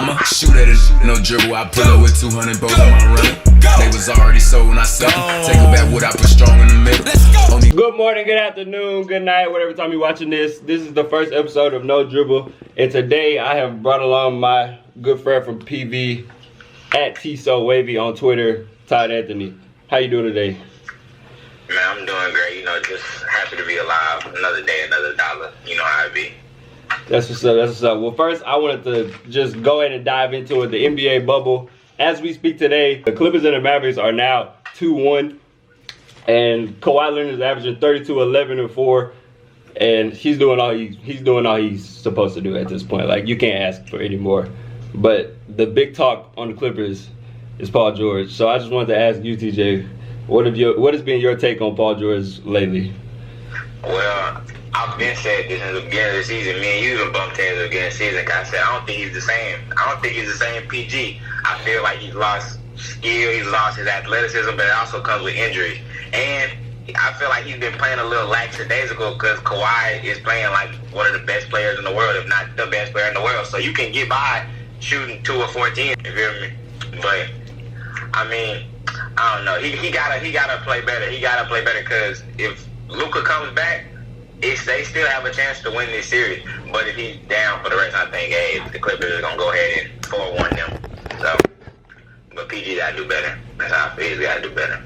I'ma shoot at it, no dribble. I pull up with 200 bows on my running. They was already sold when I sent them. Take it back, what I put strong in the middle. Good morning, good afternoon, good night, whatever time you're watching this. This is the first episode of No Dribble. And today I have brought along my good friend from PV at TSoWavy on Twitter, Todd Anthony. How you doing today? Man, I'm doing great. You know, just happy to be alive. Another day, another dollar. You know how it be. That's what's up, that's what's up. Well, first, I wanted to just go ahead and dive into it, the NBA bubble. As we speak today, the Clippers and the Mavericks are now 2-1. And Kawhi Leonard is averaging 32, 11, and 4. And he's doing all he's supposed to do at this point. Like, you can't ask for any more. But the big talk on the Clippers is Paul George. So I just wanted to ask you, TJ, what has been your take on Paul George lately? Well, I've been said this in the beginning of the season. Me and you even bumped heads at the beginning of the season. Cause I said I don't think he's the same. I don't think he's the same PG. I feel like he's lost skill, he's lost his athleticism, but it also comes with injuries. And I feel like he's been playing a little lackadaisical because Kawhi is playing like one of the best players in the world, if not the best player in the world. So you can get by shooting 2 or 14, if you hear me. But I mean, I don't know. He gotta play better. He gotta play better because if Luka comes back, they still have a chance to win this series. But if he's down for the rest, I think, hey, the Clippers are gonna go ahead and 4-1 them. So, but PG gotta do better. That's how I feel. He's gotta do better.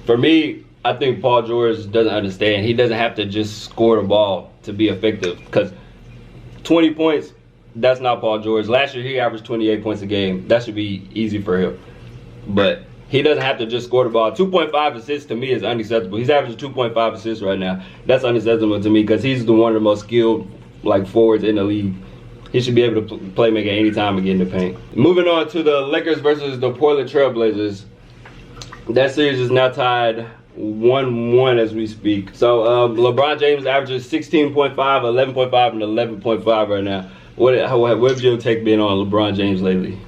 For me, I think Paul George doesn't understand. He doesn't have to just score the ball to be effective. Because 20 points, that's not Paul George. Last year, he averaged 28 points a game. That should be easy for him. But he doesn't have to just score the ball. 2.5 assists to me is unacceptable. He's averaging 2.5 assists right now. That's unacceptable to me because he's one of the most skilled forwards in the league. He should be able to play make at any time and get in the paint. Moving on to the Lakers versus the Portland Trail Blazers. That series is now tied 1-1 as we speak. So LeBron James averages 16.5, 11.5, and 11.5 right now. What's your take been on LeBron James lately?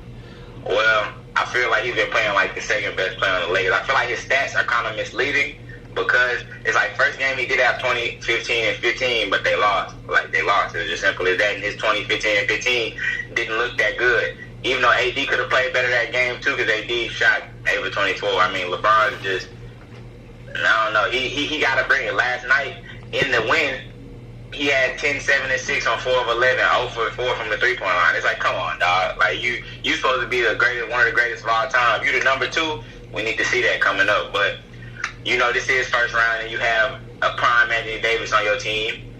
Well, I feel like he's been playing like the second best player on the Lakers. I feel like his stats are kind of misleading because it's like first game he did have 20, 15, and 15, but they lost. They lost. It was just simple as that. And his 20, 15, and 15 didn't look that good. Even though AD could have played better that game too because AD shot over 24. I mean, LeBron just, I don't know. He got to bring it. Last night in the win, he had 10, 7, and 6 on 4 of 11, 0 for 4 from the three-point line. It's like, come on, dog. Like, you supposed to be the greatest, one of the greatest of all time. You're the number 2. We need to see that coming up. But, you know, this is first round, and you have a prime Anthony Davis on your team.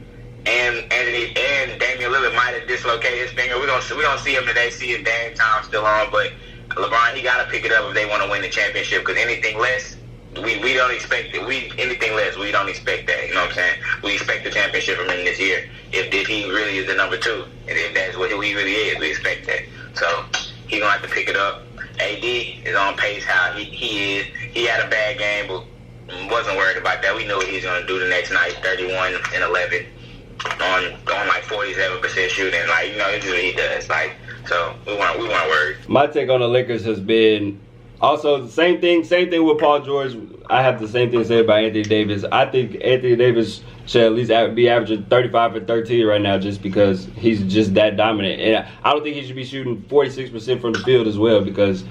And Damian Lillard might have dislocated his finger. We don't see him today. See if Dame Time's still on. But LeBron, he got to pick it up if they want to win the championship because anything less, we don't expect it. Anything less, we don't expect that. You know what I'm saying? We expect the championship from him this year. If he really is the number 2, and if that's what he really is, we expect that. So he's gonna have to pick it up. AD is on pace how he is. He had a bad game, but wasn't worried about that. We knew what he's gonna do the next night. 31 and 11 on like 47% shooting. Like, you know, this is what he does. Like, so we weren't worried. My take on the Lakers has been also the same thing with Paul George. I have the same thing to say about Anthony Davis. I think Anthony Davis should at least be averaging 35 and 13 right now just because he's just that dominant. And I don't think he should be shooting 46% from the field as well because,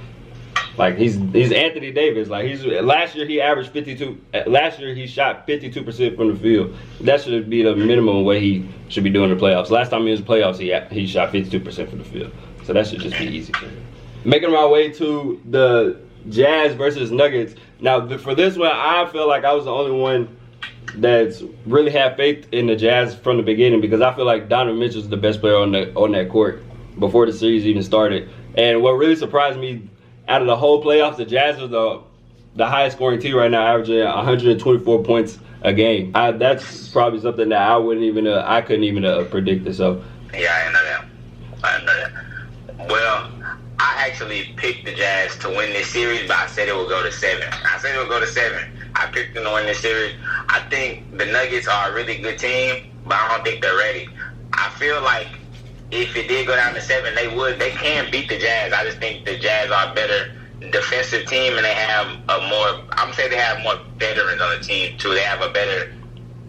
like, he's Anthony Davis. Like, last year he averaged 52. Last year he shot 52% from the field. That should be the minimum what he should be doing in the playoffs. Last time he was in the playoffs, he shot 52% from the field. So that should just be easy for him. Making my way to the Jazz versus Nuggets. Now, for this one, I feel like I was the only one that's really had faith in the Jazz from the beginning because I feel like Donovan Mitchell's the best player on that court before the series even started. And what really surprised me, out of the whole playoffs, the Jazz are the highest scoring team right now, averaging 124 points a game. That's probably something that I couldn't even predict it. So yeah, I know that. Well, I actually picked the Jazz to win this series, but I said it would go to 7. I picked them to win this series. I think the Nuggets are a really good team, but I don't think they're ready. I feel like if it did go down to 7, they can beat the Jazz. I just think the Jazz are a better defensive team, and they have they have more veterans on the team too. They have a better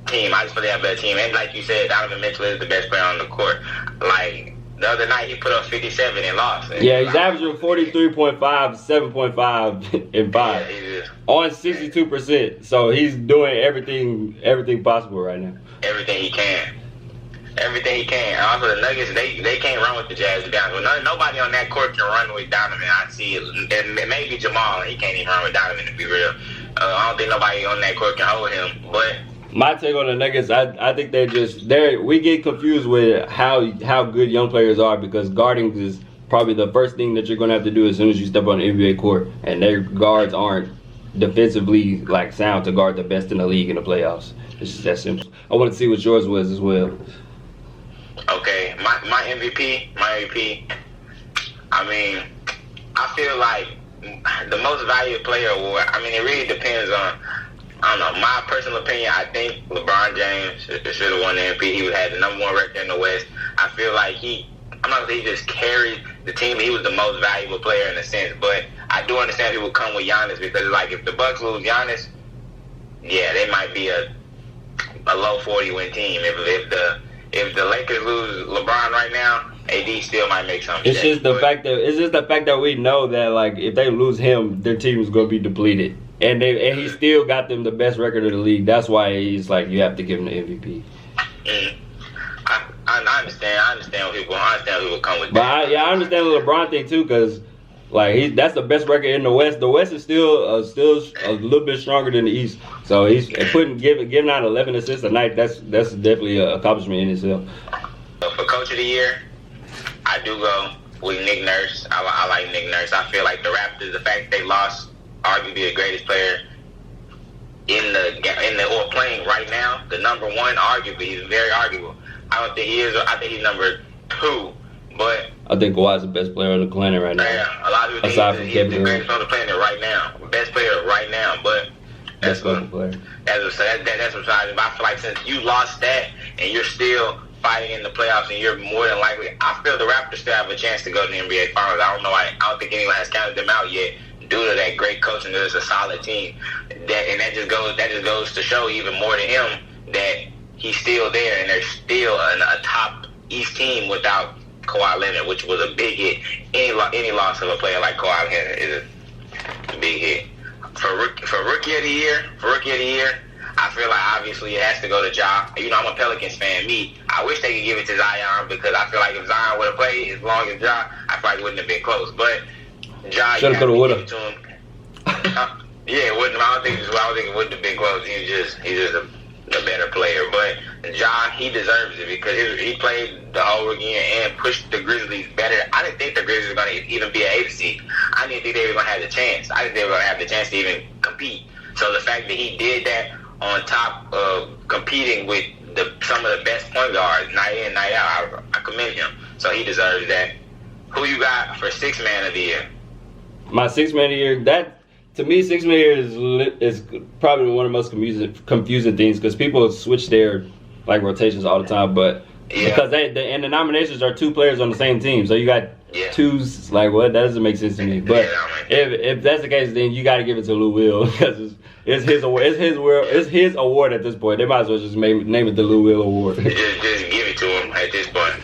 team. I just feel they have a better team. And like you said, Donovan Mitchell is the best player on the court. Like, The other night he put up 57 and lost. Yeah, he's averaging 43.5, 7.5, and 5 Yeah, he is. on 62%. So he's doing everything possible right now. Everything he can. Everything he can. And also the Nuggets, they can't run with the Jazz. Nobody on that court can run with Donovan. I see it. And maybe Jamal. He can't even run with Donovan, to be real. I don't think nobody on that court can hold him. But my take on the Nuggets, I think we get confused with how good young players are, because guarding is probably the first thing that you're going to have to do as soon as you step on the NBA court. And their guards aren't defensively like sound to guard the best in the league in the playoffs. It's just that simple. I want to see what yours was as well. okay, my MVP, I mean, I feel like the most valuable player award, I mean, it really depends on, I don't know, my personal opinion. I think LeBron James should have won the MVP. He had the number 1 record in the West. I feel like I'm not saying he just carried the team. He was the most valuable player in a sense. But I do understand people come with Giannis, because it's like if the Bucks lose Giannis, yeah, they might be a low 40 win team. If the Lakers lose LeBron right now, AD still might make some mistakes. It's just the fact that we know that like if they lose him, their team is going to be depleted. And he still got them the best record of the league. That's why he's like, you have to give him the MVP. I understand people come with that. But I understand the LeBron thing too, because like that's the best record in the West. The West is still a little bit stronger than the East. So he's giving out 11 assists a night. That's definitely an accomplishment in itself. For Coach of the Year, I do go with Nick Nurse. I like Nick Nurse. I feel like the Raptors, the fact they lost arguably the greatest player or playing right now, the number 1, arguably, he's very arguable. I don't think he is. I think he's number 2. But I think Kawhi's the best player on the planet right now. Yeah, a lot of people think he's the greatest on the planet right now, best player right now. But that's what player. That's what's exciting. But I feel like since you lost that and you're still fighting in the playoffs, and you're more than likely, I feel the Raptors still have a chance to go to the NBA Finals. I don't know. I don't think anyone has counted them out yet, due to that great coaching. There's a solid team, that just goes to show even more to him that he's still there, and they're still a top East team without Kawhi Leonard, which was a big hit. Any loss of a player like Kawhi Leonard is a big hit. For rookie of the year, I feel like obviously it has to go to Ja. You know, I'm a Pelicans fan. I wish they could give it to Zion, because I feel like if Zion would have played as long as Ja, I feel like it wouldn't have been close. But Ja, you have to give it to him. Yeah, it wouldn't. I don't think it wouldn't have been close. He's just a better player. But Ja, he deserves it, because he played the whole rookie year and pushed the Grizzlies better. I didn't think the Grizzlies were going to even be an 8 seed. I didn't think they were going to have the chance. I didn't think they were going to have the chance to even compete. So the fact that he did that on top of competing with some of the best point guards night in, night out, I commend him. So he deserves that. Who you got for 6th man of the year? My 6th man of the year, to me, 6th man of the year is probably one of the most confusing things, because people switch their like rotations all the time, but because and the nominations are 2 players on the same team, so you got 2s. Like, what? That doesn't make sense to me. But if that's the case, then you got to give it to Lou Will, because it's his award. It's his award at this point. They might as well just name it the Lou Will Award. Just give it to him at this point.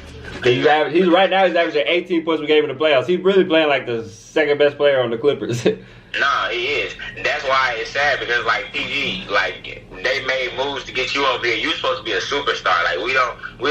He's right now. He's averaging 18 points per game in the playoffs. He's really playing like the 2nd best player on the Clippers. Nah, he is. That's why it's sad, because like PG, like they made moves to get you over here. You're supposed to be a superstar. Like we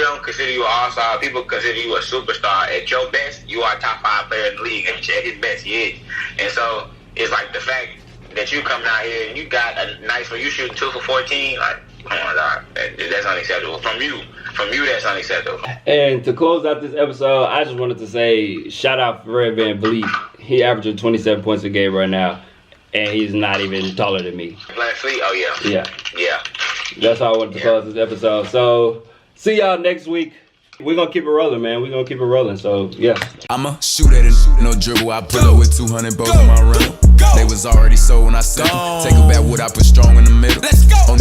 don't consider you an all-star. People consider you a superstar. At your best, you are a top 5 player in the league. At his best, he is. And so it's like the fact that you come down here and you got a nice one. You shooting 2 for 14. Like, come on, dog. That's unacceptable. From you, that's unacceptable. And to close out this episode, I just wanted to say shout out Fred VanVleet. He averaging 27 points a game right now, and he's not even taller than me. VanVleet? Oh yeah. Yeah. That's how I wanted to close this episode. So see y'all next week. We're gonna keep it rolling, man. We're gonna keep it rolling. So yeah. I'ma shoot at it, no dribble. I pull up with 200 both in my rental. They was already sold when I said take it back what I put strong in the middle. Let's go.